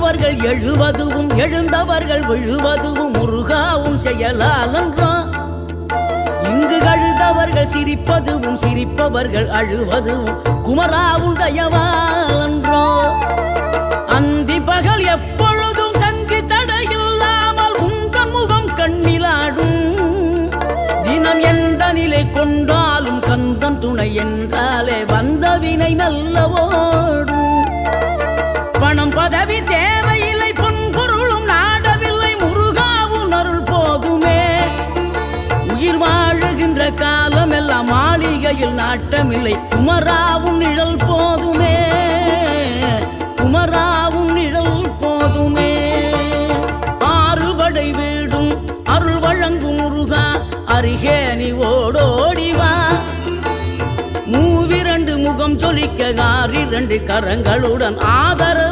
விழுந்தவர்கள் எழுவதுவும் எழுந்தவர்கள் விழுவதுவும் முருகாவும் செயலாலன்றோ. இங்கு அழுதவர்கள் சிரிப்பதுவும் சிரிப்பவர்கள் அழுவதுவும் குமராவும் தயவாலன்றோ. அந்தி பகல் எப்பொழுதும் தங்கி தடையில்லாமல் உங்கள் முகம் கண்ணிலாடும். தினம் எந்த நிலை கொண்டாலும் கந்தன் துணை என்றாலே வந்த வினை நல்லவோடும். பணம் பதவி தேவையில்லை பொன்பொருளும் நாடவில்லை முருகாவும் அருள் போதுமே. உயிர் வாழுகின்ற காலம் எல்லாம் மாளிகையில் நாட்டமில்லை குமராவும் நிழல் போதுமே. குமராவும் நிழல் போதுமே. ஆறுபடை வீடும் அருள் வழங்கும் முருகா அருகே நீ ஓடோடிவா. மூவிரண்டு முகம் சொலிக்க 6 கரங்களுடன் ஆதரவு